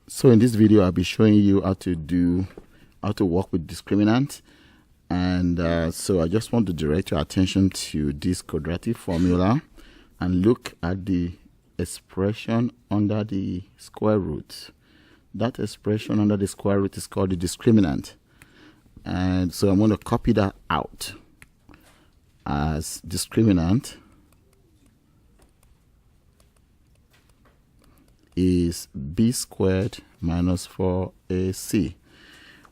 So in this video, I'll be showing you how to work with discriminant. And so I just want to direct your attention to this quadratic formula and look at the expression under the square root. That expression under the square root is called the discriminant. And so I'm going to copy that out as discriminant is b squared minus 4ac.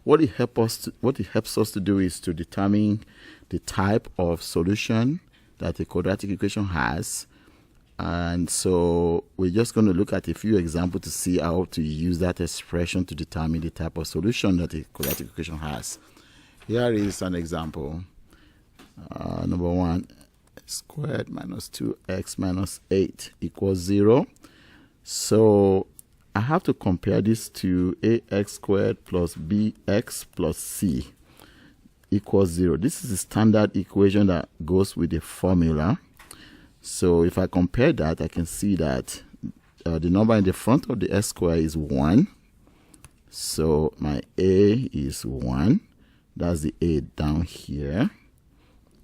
What it helps us to do is to determine the type of solution that a quadratic equation has. And so we're just going to look at a few examples to see how to use that expression to determine the type of solution that a quadratic equation has. Here is an example. Number 1, x squared minus 2x minus 8 equals 0. So I have to compare this to ax squared plus bx plus c equals 0. This is the standard equation that goes with the formula. So if I compare that, I can see that the number in the front of the x squared is 1. So my a is 1. That's the a down here.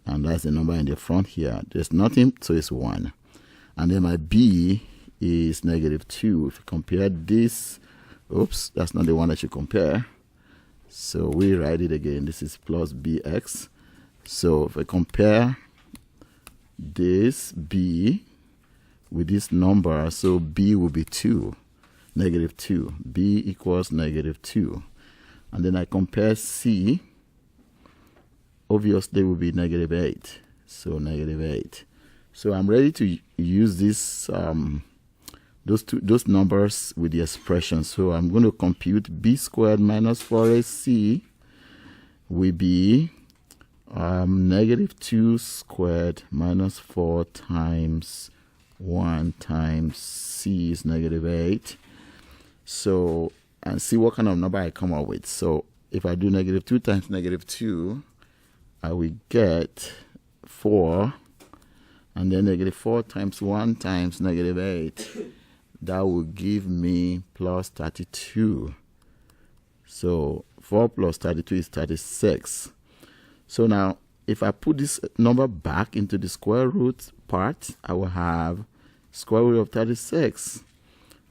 And that's the number in the front here. There's nothing, so it's 1. And then my b is negative 2. If you compare this, oops, that's not the one that you compare. So we write it again. This is plus bx. So if I compare this b with this number, so b will be 2, negative 2. b equals negative 2. And then I compare c, obviously will be negative 8. So negative 8. So I'm ready to use this those numbers with the expression. So I'm going to compute b squared minus 4ac will be negative 2 squared minus 4 times 1 times c is negative 8. So, and see what kind of number I come up with. So if I do negative 2 times negative 2, I will get 4, and then negative 4 times 1 times negative 8. That will give me plus 32. So 4 plus 32 is 36. So now, if I put this number back into the square root part, I will have square root of 36.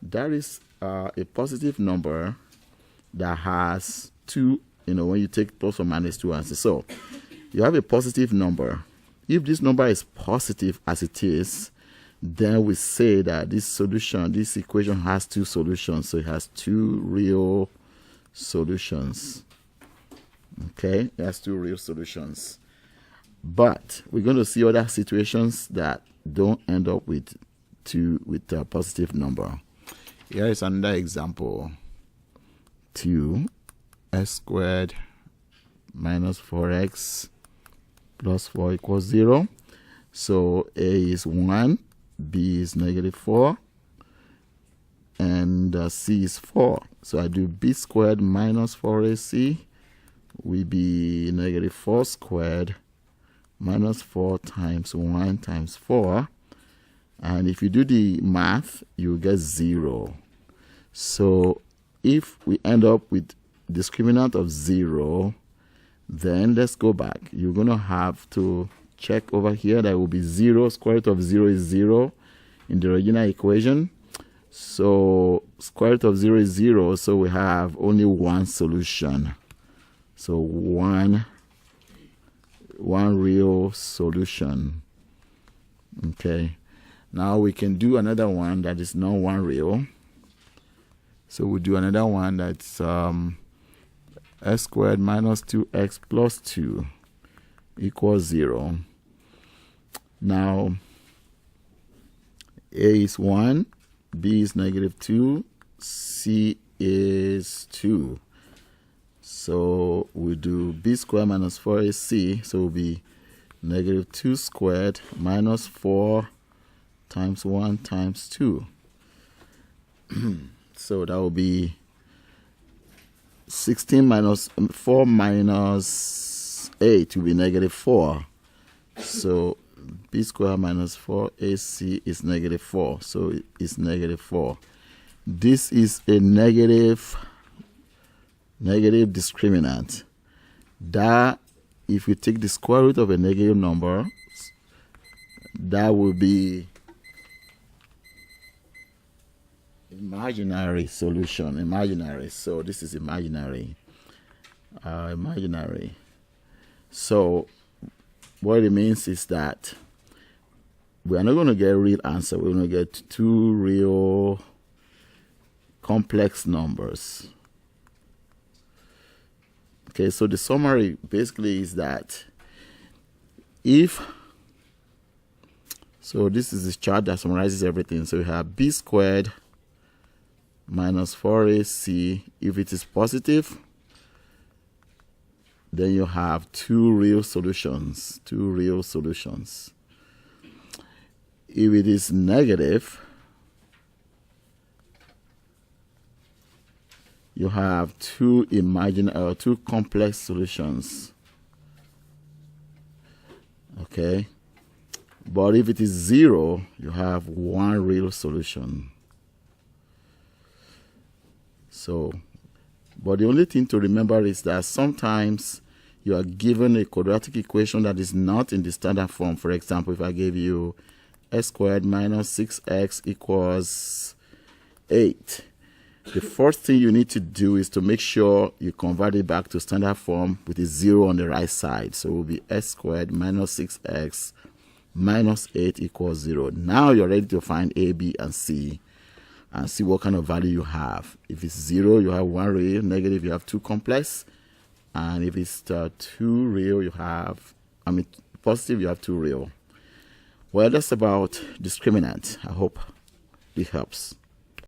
That is a positive number that has 2, when you take plus or minus 2 answers. So you have a positive number. If this number is positive as it is, then we say that this equation has 2 solutions. So it has 2 real solutions. Okay, it has 2 real solutions. But we're going to see other situations that don't end up with a positive number. Here is another example. 2 x squared minus 4x plus 4 equals 0. So a is 1. B is negative 4, and C is 4. So I do b squared minus 4ac will be negative 4 squared minus 4 times 1 times 4. And if you do the math, you get 0. So if we end up with discriminant of 0, then let's go back. You're going to have to check over here. That will be 0. Square root of 0 is 0 in the original equation. So square root of 0 is 0. So we have only one solution. So one real solution. Okay. Now we can do another one that is not one real. So we'll do another one that's x squared minus 2x plus 2 equals 0. Now, a is 1, b is negative 2, c is 2. So we do b squared minus 4ac, so it will be negative 2 squared minus 4 times 1 times 2. So that will be 16 minus 4 minus 8 will be negative 4. So b squared minus 4ac is negative 4. So it's negative 4. this is a negative discriminant. That, if we take the square root of a negative number, that will be imaginary solution. Imaginary. So this is imaginary. Imaginary. So what it means is that we are not going to get a real answer. We're going to get two real complex numbers. Okay, so the summary basically is that so this is this chart that summarizes everything. So we have b squared minus 4ac. If it is positive, then you have two real solutions. If it is negative, you have two complex solutions. Okay, but if it is 0, you have one real solution. So, but the only thing to remember is that sometimes you are given a quadratic equation that is not in the standard form. For example, if I gave you x squared minus 6x equals 8, the first thing you need to do is to make sure you convert it back to standard form with a 0 on the right side. So it will be x squared minus 6x minus 8 equals 0. Now you're ready to find a, b, and c, and see what kind of value you have. If it's 0, you have one real. Negative, you have two complex. And if it's 2 real, you have, positive, you have 2 real. Well, that's about discriminant. I hope it helps.